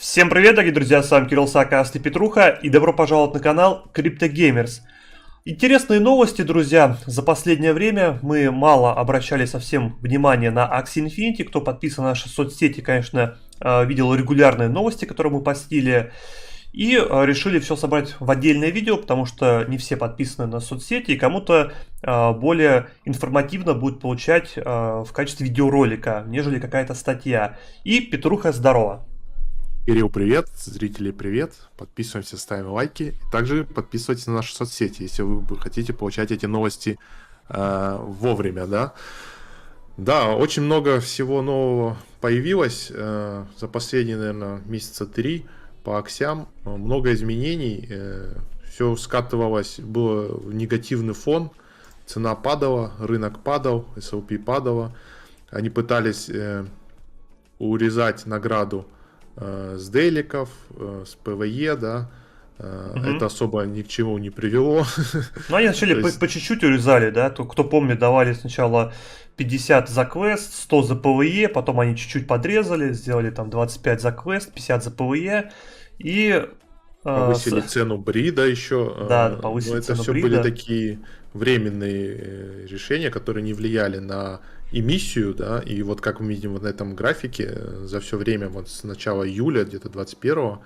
Всем привет, дорогие друзья, с вами Кирилл Саакаст и Петруха, и добро пожаловать на канал CryptoGamers. Интересные новости, друзья. За последнее время мы мало обращали совсем внимание на Axie Infinity. Кто подписан на наши соцсети, конечно, видел регулярные новости, которые мы постили. И решили все собрать в отдельное видео, потому что не все подписаны на соцсети, и кому-то более информативно будет получать в качестве видеоролика, нежели какая-то статья. И Петруха, здорово! Кирилл, привет, зрители, привет. Подписываемся, ставим лайки. Также подписывайтесь на наши соцсети, если вы хотите получать эти новости вовремя, да. Да, очень много всего нового появилось за последние, наверное, месяца 3 по аксиам. Много изменений, все скатывалось, был негативный фон, цена падала, рынок падал, SLP падала. Они пытались урезать награду с дейликов, с ПВЕ, да, это особо ни к чему не привело. Ну, они начали по чуть-чуть урезали, да, кто помнит, давали сначала 50 за квест, 100 за ПВЕ, потом они чуть-чуть подрезали, сделали там 25 за квест, 50 за ПВЕ, и... Повысили цену брида еще. Да, повысили цену все брида. были такие временные решения, которые не влияли на эмиссию, да, и вот как мы видим вот на этом графике, за все время, вот с начала июля, где-то 21-го,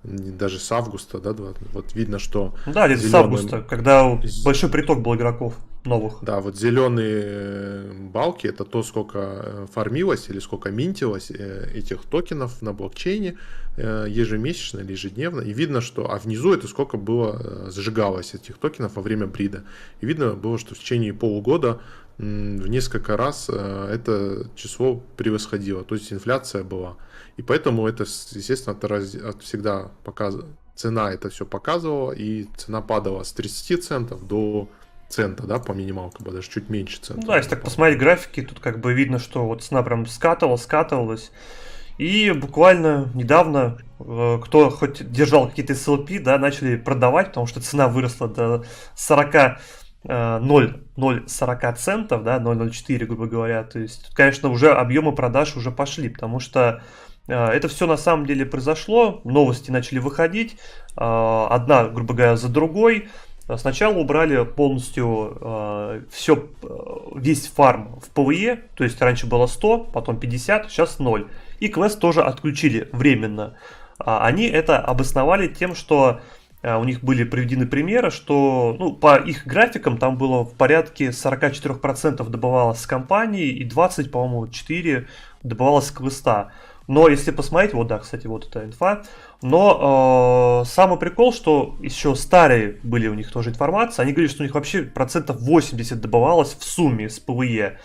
даже с августа, да, вот видно, что... Да, где-то с августа, когда большой приток был игроков новых. Да, вот зеленые балки — это то, сколько фармилось или сколько минтилось этих токенов на блокчейне ежемесячно или ежедневно. И видно, что... А внизу это сколько было сжигалось этих токенов во время брида. И видно было, что в течение полугода в несколько раз это число превосходило. То есть инфляция была. И поэтому это, естественно, всегда цена это все показывала. И цена падала с 30 центов до цента, да, по минималке, даже чуть меньше цента. Да, если так посмотреть графики, тут как бы видно, что вот цена прям скатывалась. И буквально недавно, кто хоть держал какие-то SLP, да, начали продавать, потому что цена выросла до 0,40 центов, да, 0,04, грубо говоря. То есть, конечно, уже объемы продаж уже пошли, потому что это все на самом деле произошло, новости начали выходить, одна, грубо говоря, за другой. Сначала убрали полностью весь фарм в ПВЕ, то есть раньше было 100, потом 50, сейчас 0. И квест тоже отключили временно. Они это обосновали тем, что у них были приведены примеры, что по их графикам там было в порядке 44% добывалось с компании и 20, по-моему, 4 добывалось с квеста. Но если посмотреть, вот да, кстати, вот эта инфа. Но самый прикол, что еще старые были у них тоже информация. Они говорили, что у них вообще процентов 80 добывалось в сумме с ПВЕ.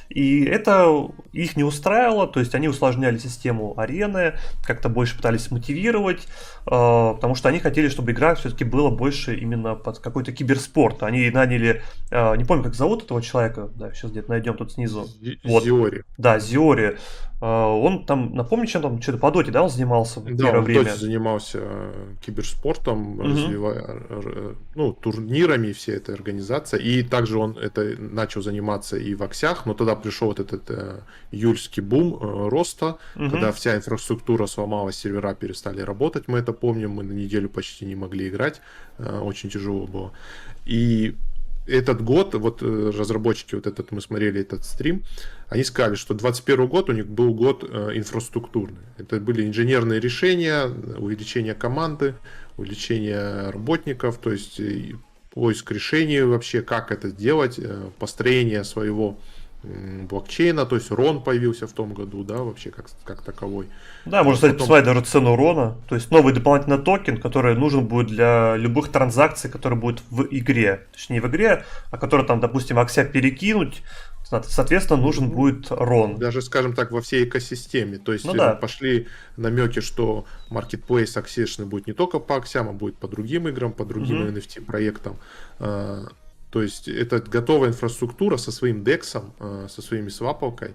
И это их не устраивало, то есть они усложняли систему арены, как-то больше пытались мотивировать, потому что они хотели, чтобы игра все-таки была больше именно под какой-то киберспорт. Они наняли, не помню, как зовут этого человека, да, сейчас где-то найдем тут снизу. Вот. Зиори. Да, Зиори. Он там, напомню, чем там, что-то по доте, да, он занимался в первое время? Да, он занимался киберспортом, турнирами, всей этой организацией. И также он начал заниматься и в аксях, но тогда пришел вот этот июльский бум роста, когда вся инфраструктура сломалась, сервера перестали работать, мы это помним, мы на неделю почти не могли играть, очень тяжело было. И этот год, вот разработчики, мы смотрели этот стрим, они сказали, что 2021 год у них был год инфраструктурный. Это были инженерные решения, увеличение команды, увеличение работников, то есть поиск решений вообще, как это делать, построение своего блокчейна, то есть RON появился в том году, да, вообще как таковой. Да, можно, кстати, посмотреть даже цену RON, то есть новый дополнительный токен, который нужен будет для любых транзакций, которые будут в игре, точнее не в игре, а которые там, допустим, акся перекинуть, соответственно, нужен будет RON. Даже, скажем так, во всей экосистеме, то есть пошли намеки, что marketplace аксешный будет не только по аксям, а будет по другим играм, по другим NFT проектам. То То есть это готовая инфраструктура со своим дексом, со своими свапалкой,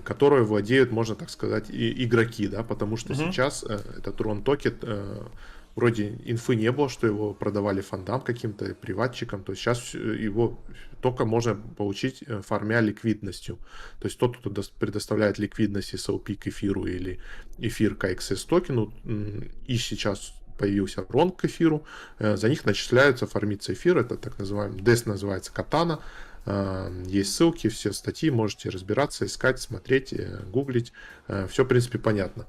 которой владеют, можно так сказать, и игроки, да, потому что сейчас этот Tron Token, вроде инфы не было, что его продавали фондам каким-то, приватчикам, то есть сейчас его только можно получить, фармя ликвидностью. То есть тот, кто предоставляет ликвидность SLP к эфиру или эфир к XS токену, и сейчас появился Рон к эфиру, за них начисляются, фармится эфир, это так называемый, DES называется Катана, есть ссылки, все статьи, можете разбираться, искать, смотреть, гуглить, все, в принципе, понятно.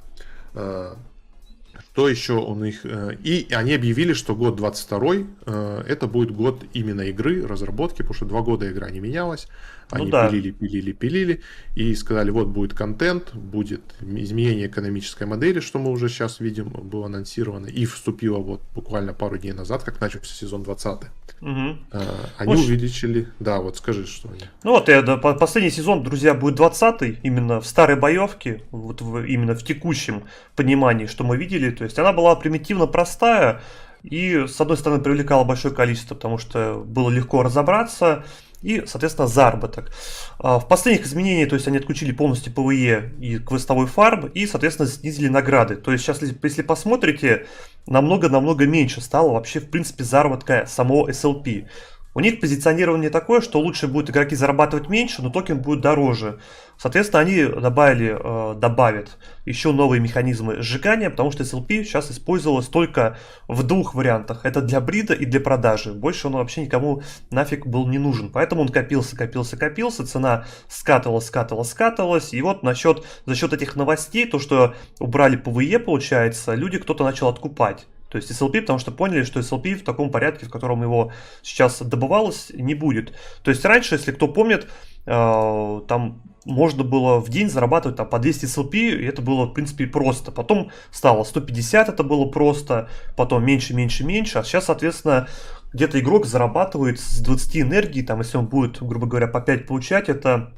Что еще у них? И они объявили, что год 22 это будет год именно игры, разработки, потому что 2 года игра не менялась. Они пилили, и сказали, вот будет контент, будет изменение экономической модели, что мы уже сейчас видим, было анонсировано, и вступило вот буквально пару дней назад, как начался сезон 20. Они увеличили, да, вот скажи, что они. Ну вот, последний сезон, друзья, будет 20-й, именно в старой боевке, вот именно в текущем понимании, что мы видели, то есть она была примитивно простая, и, с одной стороны, привлекала большое количество, потому что было легко разобраться, и, соответственно, заработок. В последних изменениях, то есть они отключили полностью ПВЕ и квестовой фарм, и, соответственно, снизили награды. То есть сейчас, если посмотрите, намного-намного меньше стало вообще, в принципе, заработка самого SLP. У них позиционирование такое, что лучше будут игроки зарабатывать меньше, но токен будет дороже. Соответственно, они добавят еще новые механизмы сжигания, потому что SLP сейчас использовалось только в 2 вариантах. Это для брида и для продажи. Больше он вообще никому нафиг был не нужен. Поэтому он копился, цена скатывалась. И вот за счет этих новостей, то, что убрали ПВЕ, получается, кто-то начал откупать. То есть SLP, потому что поняли, что SLP в таком порядке, в котором его сейчас добывалось, не будет. То есть раньше, если кто помнит, там можно было в день зарабатывать по 200 SLP, и это было, в принципе, просто. Потом стало 150, это было просто, потом меньше, а сейчас, соответственно, где-то игрок зарабатывает с 20 энергии, там, если он будет, грубо говоря, по 5 получать, это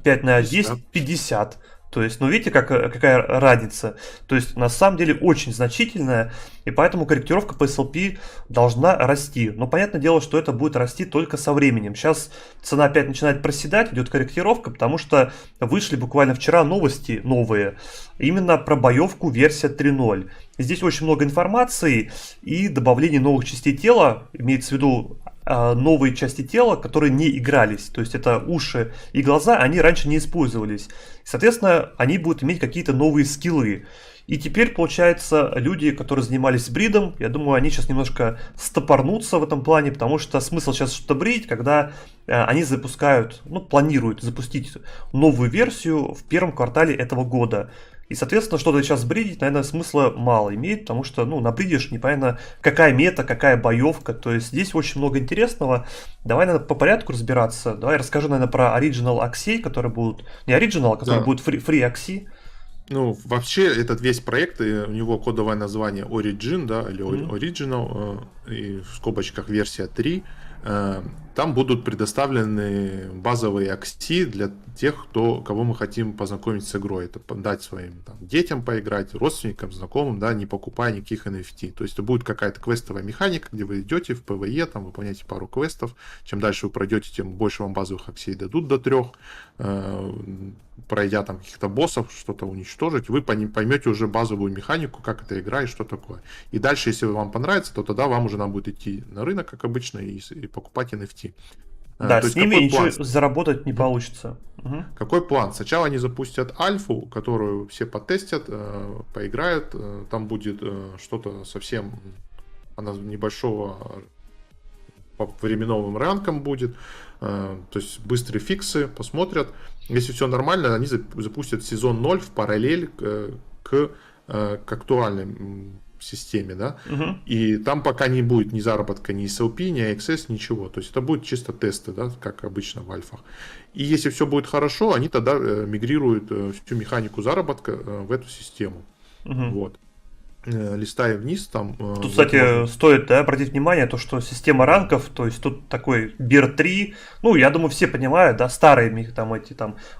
5 на 10, 50. То есть, видите, какая разница. То есть, на самом деле, очень значительная, и поэтому корректировка по SLP должна расти. Но понятное дело, что это будет расти только со временем. Сейчас цена опять начинает проседать, идет корректировка, потому что вышли буквально вчера новости новые, именно про боевку версия 3.0. Здесь очень много информации и добавление новых частей тела, имеется в виду новые части тела, которые не игрались. То есть это уши и глаза, они раньше не использовались. Соответственно, они будут иметь какие-то новые скиллы. И теперь, получается, люди, которые занимались бридом, я думаю, они сейчас немножко стопорнутся в этом плане, потому что смысл сейчас что-то бридить, когда они планируют запустить новую версию в первом квартале этого года. И, соответственно, что-то сейчас бридить, наверное, смысла мало имеет, потому что, набридишь непонятно, какая мета, какая боевка. То есть здесь очень много интересного. Давай, наверное, по порядку разбираться. Давай расскажу, наверное, про Original Axie, которые будут... Не Original, а которые будут Free Axie. Вообще, этот весь проект, у него кодовое название Origin, да, или Original, и в скобочках версия 3. Там будут предоставлены базовые акси для тех, кого мы хотим познакомить с игрой. Это дать своим детям поиграть, родственникам, знакомым, да, не покупая никаких NFT. То есть это будет какая-то квестовая механика, где вы идете в ПВЕ, выполняете пару квестов. Чем дальше вы пройдете, тем больше вам базовых аксей дадут до 3. Пройдя каких-то боссов, что-то уничтожить, вы поймете уже базовую механику, как эта игра и что такое. И дальше, если вам понравится, то тогда вам уже надо будет идти на рынок, как обычно, и покупать NFT. Да, с ними ничего заработать не получится. Какой план? Сначала они запустят альфу, которую все потестят, поиграют. Там будет что-то совсем небольшого по временным рамкам будет. То есть быстрые фиксы, посмотрят. Если все нормально, они запустят сезон 0 в параллель к актуальной системе, да. И там пока не будет ни заработка, ни SLP, ни AXS, ничего. То есть это будет чисто тесты, да, как обычно в альфах. И если все будет хорошо, они тогда мигрируют всю механику заработка в эту систему. Вот. Листая вниз, там... Тут, кстати, стоит обратить внимание, то, что система ранков, то есть тут такой Бир 3, я думаю, все понимают, да, старые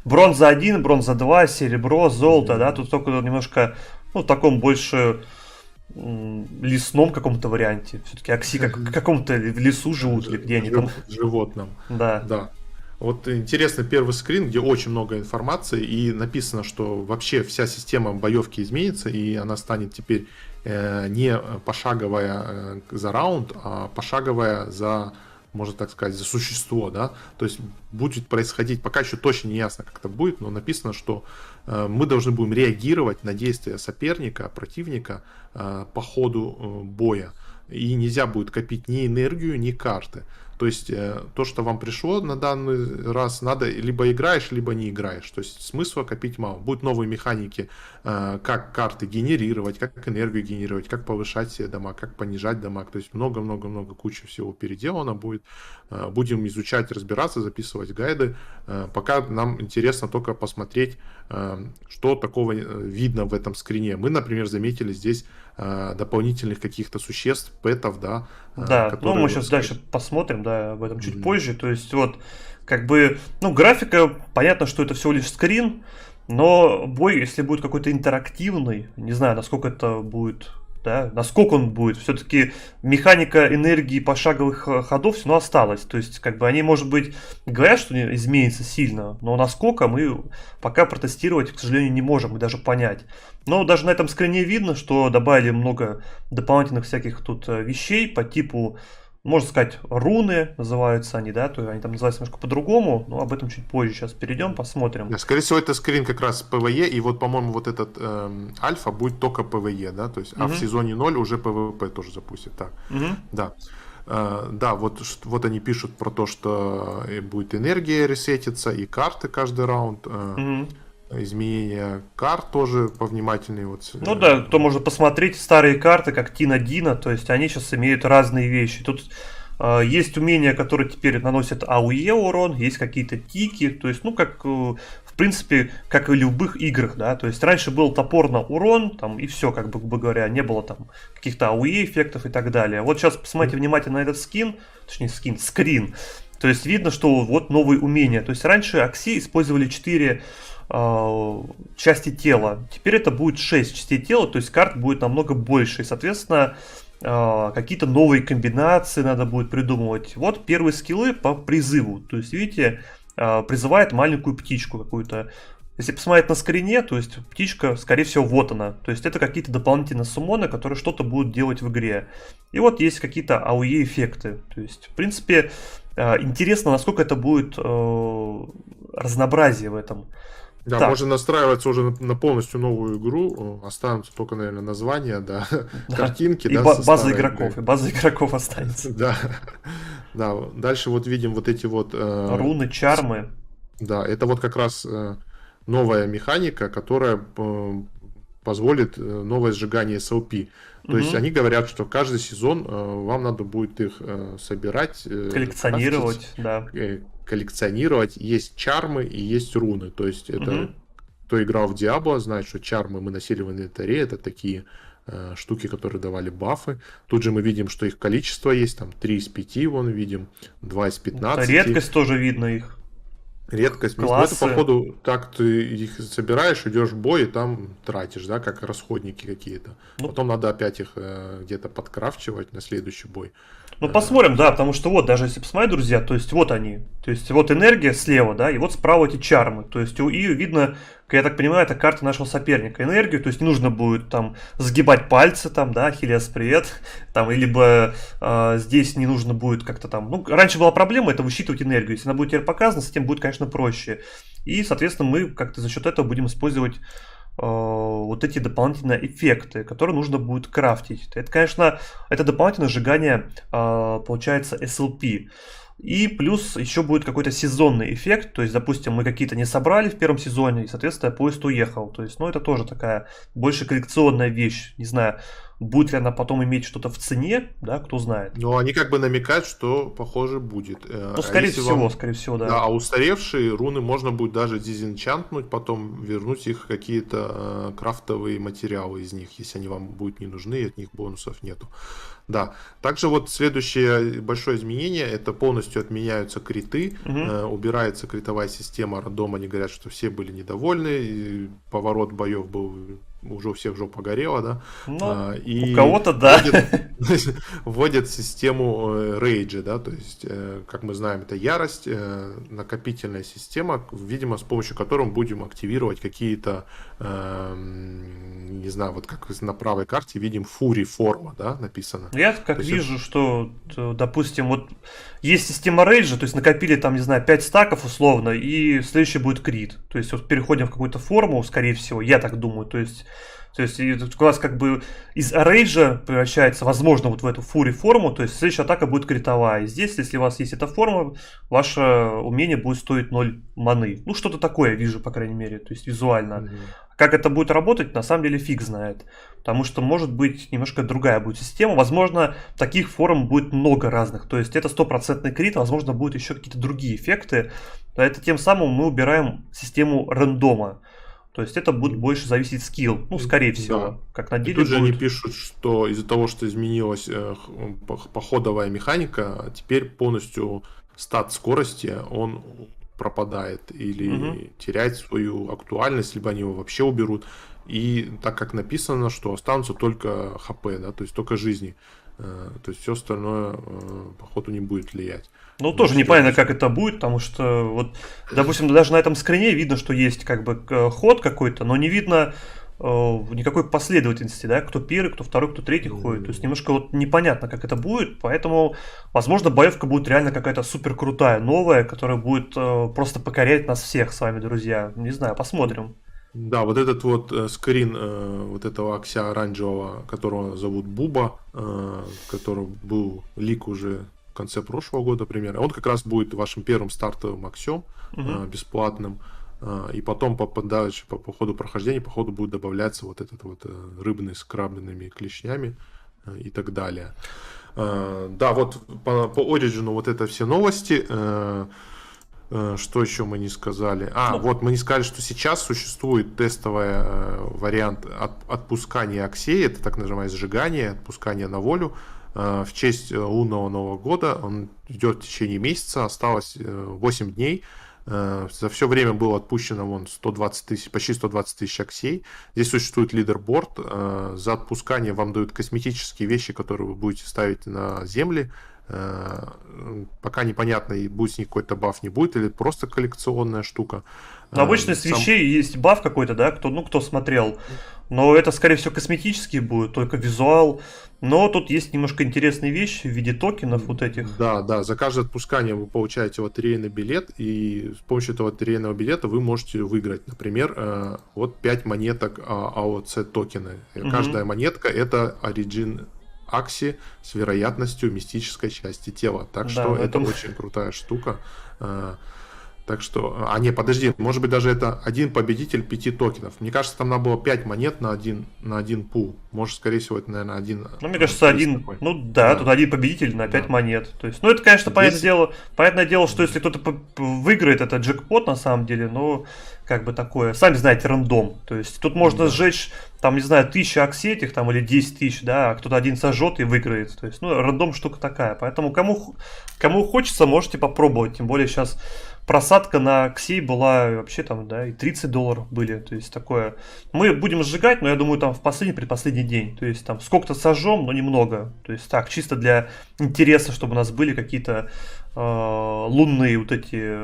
бронза 1, бронза 2, серебро, золото, да, тут только немножко, в таком больше лесном каком-то варианте. Все-таки Акси как в каком-то лесу живут или где они там. Животным. Да. Да. Вот интересный первый скрин, где очень много информации, и написано, что вообще вся система боевки изменится, и она станет теперь не пошаговая за раунд, а пошаговая за, можно так сказать, за существо, да. То есть будет происходить, пока еще точно не ясно, как это будет, но написано, что мы должны будем реагировать на действия соперника, противника по ходу боя. И нельзя будет копить ни энергию, ни карты. То есть то, что вам пришло на данный раз, надо либо играешь, либо не играешь. То есть смысла копить мало. Будут новые механики, как карты генерировать, как энергию генерировать, как повышать себе дамаг, как понижать дамаг. То есть много-много-много куча всего переделано будет. Будем изучать, разбираться, записывать гайды. Пока нам интересно только посмотреть, что такого видно в этом скрине. Мы, например, заметили здесь дополнительных каких-то существ, пэтов, да. Да, ну мы сейчас дальше посмотрим, да, об этом чуть позже. То есть вот, как бы, ну, графика, понятно, что это всего лишь скрин, но бой, если будет какой-то интерактивный, не знаю, насколько это будет, да, насколько он будет, все-таки механика энергии пошаговых ходов все равно осталась. То есть, как бы, они, может быть, говорят, что не изменится сильно, но насколько мы пока протестировать, к сожалению, не можем и даже понять. Но даже на этом скрине видно, что добавили много дополнительных всяких тут вещей по типу, можно сказать, руны называются они, да, то есть они там называются немножко по-другому, но об этом чуть позже сейчас перейдем, посмотрим. Да, скорее всего, это скрин как раз PvE, и вот, по-моему, вот этот альфа будет только PvE, да, то есть, а в сезоне 0 уже PvP тоже запустят, так, да. Да, вот они пишут про то, что будет энергия ресетиться, и карты каждый раунд, изменения карт тоже повнимательнее. Вот. Ну да, то можно посмотреть старые карты, как Тина Дина, то есть они сейчас имеют разные вещи. Тут есть умения, которые теперь наносят АУЕ урон, есть какие-то тики, то есть, ну, как, в принципе, как и в любых играх, да, то есть раньше был топор на урон, там, и все, как бы, грубо говоря, не было там каких-то АУЕ эффектов и так далее. Вот сейчас посмотрите внимательно на этот скрин, то есть видно, что вот новые умения, то есть раньше Акси использовали 4 части тела. Теперь это будет 6 частей тела, то есть карт будет намного больше. И, соответственно, какие-то новые комбинации надо будет придумывать. Вот первые скиллы по призыву. То есть, видите, призывает маленькую птичку какую-то. Если посмотреть на скрине, то есть птичка, скорее всего, вот она. То есть это какие-то дополнительные суммоны, которые что-то будут делать в игре. И вот есть какие-то АОЕ эффекты. То есть, в принципе, интересно, насколько это будет разнообразие в этом. Да, так. Можно настраиваться уже на полностью новую игру, останутся только, наверное, названия, да, картинки. И да, база игроков, и база игроков останется. Да, да, дальше вот видим вот эти вот... руны, чармы. Да, это вот как раз новая механика, которая позволит новое сжигание SLP. То есть они говорят, что каждый сезон вам надо будет их собирать, коллекционировать, да. Коллекционировать. Есть чармы и есть руны. То есть это кто играл в Диабло, знает, что чармы мы носили в инвентаре. Это такие штуки, которые давали бафы. Тут же мы видим, что их количество есть. Там 3 из 5, вон видим, 2 из 15. Редкость тоже видно их. Редкость. Это, походу, так ты их собираешь, идешь в бой и там тратишь, да, как расходники какие-то. Потом надо опять их где-то подкрафчивать на следующий бой. Ну, посмотрим, да, потому что вот, даже если посмотреть, друзья, то есть вот они. То есть вот энергия слева, да, и вот справа эти чармы. То есть и видно, я так понимаю, это карта нашего соперника. Энергию, то есть не нужно будет там сгибать пальцы, там, да, Ахиллес, привет. Там, либо здесь не нужно будет как-то там... Ну, раньше была проблема, это высчитывать энергию. Если она будет теперь показана, с этим будет, конечно, проще. И, соответственно, мы как-то за счет этого будем использовать вот эти дополнительные эффекты, которые нужно будет крафтить. Это, конечно, это дополнительное сжигание, получается, SLP. И плюс еще будет какой-то сезонный эффект, то есть, допустим, мы какие-то не собрали в первом сезоне, и, соответственно, поезд уехал. То есть, ну, это тоже такая больше коллекционная вещь. Не знаю, будет ли она потом иметь что-то в цене, да, кто знает. Но они как бы намекают, что, похоже, будет. Ну, скорее всего, да. Да, а устаревшие руны можно будет даже дизенчантнуть, потом вернуть их какие-то крафтовые материалы из них, если они вам будут не нужны, и от них бонусов нету. Да, также вот следующее большое изменение, это полностью отменяются криты, убирается критовая система рандом, они говорят, что все были недовольны, и поворот боев был уже у всех жопа горела, да. Ну, И у кого-то да. вводят систему рейджа, да, то есть, как мы знаем, это ярость, накопительная система, видимо, с помощью которой мы будем активировать какие-то, не знаю, вот как на правой карте видим фури форма, да, написано. Я как вижу, что, допустим, вот есть система рейджа, то есть накопили там, не знаю, 5 стаков условно, и следующий будет крит. То есть вот переходим в какую-то форму, скорее всего, я так думаю, то есть у вас как бы из рейджа превращается, возможно, вот в эту фури форму, то есть следующая атака будет критовая. И здесь, если у вас есть эта форма, ваше умение будет стоить 0 маны. Ну, что-то такое я вижу, по крайней мере, то есть визуально. Как это будет работать, на самом деле фиг знает. Потому что, может быть, немножко другая будет система. Возможно, таких форм будет много разных. То есть это 100% крит, возможно, будут еще какие-то другие эффекты. Это тем самым мы убираем систему рандома. То есть это будет больше зависеть скилл, ну, скорее всего, Да. как на И деле тут же они будет. пишут, что из-за того, что изменилась походовая механика, теперь полностью стат скорости, он пропадает или теряет свою актуальность, либо они его вообще уберут. И так как написано, что останутся только хп, да, то есть только жизни. То есть все остальное, походу, не будет влиять. Ну, тоже непонятно, как это будет, потому что, вот, допустим, даже на этом скрине видно, что есть как бы ход какой-то, но не видно никакой последовательности, да, кто первый, кто второй, кто третий ходит. То есть немножко вот непонятно, как это будет, поэтому, возможно, боевка будет реально какая-то супер крутая, новая, которая будет просто покорять нас всех с вами, друзья. Не знаю, посмотрим. Да, вот этот вот скрин вот этого Акся оранжевого, которого зовут Буба, который был лик уже в конце прошлого года примерно, он как раз будет вашим первым стартовым Аксем, бесплатным. И потом дальше по ходу прохождения, по ходу будет добавляться вот этот вот рыбный с крабленными клешнями и так далее. Да, вот по Origin вот это все новости. Что еще мы не сказали? Вот мы не сказали, что сейчас существует тестовый вариант отпускания Аксей, это так называемое сжигание, отпускание на волю в честь лунного Нового года. Он идет в течение месяца, осталось 8 дней. За все время было отпущено вон 120 тысяч, почти 120 тысяч Аксей. Здесь существует лидерборд. За отпускание вам дают косметические вещи, которые вы будете ставить на земли. Пока непонятно, и будет с них какой-то баф, не будет, или просто коллекционная штука. Обычно с вещей есть баф какой-то, да, кто смотрел. Но это, скорее всего, косметические будут, только визуал. Но тут есть немножко интересные вещи в виде токенов вот этих. Да, за каждое отпускание вы получаете лотерейный билет, и с помощью этого лотерейного билета вы можете выиграть, например, вот 5 монеток AOC токены. Каждая монетка это Origin Акси с вероятностью мистической части тела. Так что это очень крутая штука. Так что... подожди, может быть даже это один победитель 5 токенов. Мне кажется, там надо было 5 монет на один пул. Может, скорее всего, это, наверное, один... Ну, мне кажется, один... Такой. Ну, да, тут один победитель на 5 монет. То есть, ну, это, конечно, понятное дело, что если кто-то выиграет, это джекпот, на самом деле, но как бы такое... Сами знаете, рандом. То есть, тут можно сжечь, там, не знаю, 1000 аксей этих, там, или 10 тысяч, да, а кто-то один сожжет и выиграет. То есть, ну, рандом штука такая. Поэтому, кому хочется, можете попробовать. Тем более, сейчас... Просадка на Аксей была вообще там, да, и $30 были, то есть такое. Мы будем сжигать, но я думаю, там в предпоследний день, то есть там сколько-то сожжем, но немного. То есть так, чисто для интереса, чтобы у нас были какие-то лунные вот эти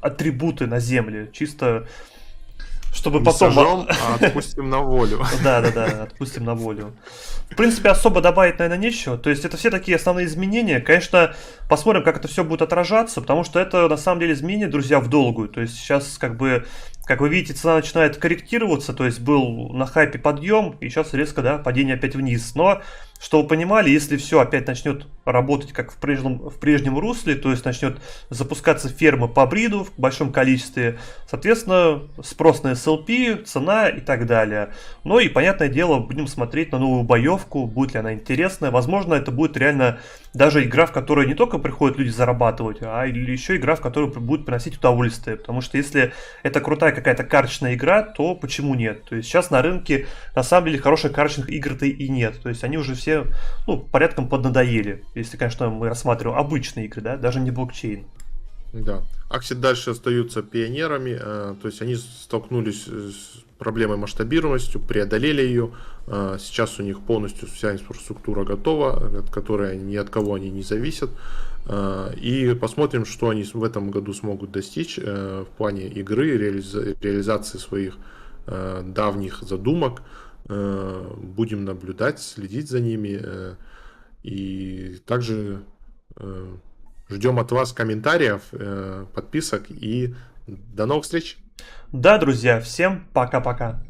атрибуты на земле, чисто чтобы не потом... сожжем, а отпустим на волю. Да, отпустим на волю. В принципе, особо добавить, наверное, нечего. То есть это все такие основные изменения. Конечно, посмотрим, как это все будет отражаться, потому что это на самом деле изменения, друзья, в долгую. То есть сейчас как вы видите, цена начинает корректироваться, то есть был на хайпе подъем, и сейчас резко, да, падение опять вниз. Но, что вы понимали, если все опять начнет работать как в прежнем русле, то есть начнет запускаться ферма по бриду в большом количестве, соответственно, спрос на SLP, цена и так далее. Ну и, понятное дело, будем смотреть на новую боевку, будет ли она интересная. Возможно, это будет реально даже игра, в которой не только приходят люди зарабатывать, а еще игра, в которой будет приносить удовольствие. Потому что если это крутая какая-то карточная игра, то почему нет? То есть сейчас на рынке на самом деле хороших карточных игр-то и нет. То есть они уже все, ну, порядком поднадоели. Если, конечно, мы рассматриваем обычные игры, да, даже не блокчейн. Да. Акси дальше остаются пионерами, то есть они столкнулись проблемой масштабируемостью, преодолели ее. Сейчас у них полностью вся инфраструктура готова, от которой ни от кого они не зависят. И посмотрим, что они в этом году смогут достичь в плане игры, реализации своих давних задумок. Будем наблюдать, следить за ними. И также ждем от вас комментариев, подписок и до новых встреч. Да, друзья, всем пока-пока.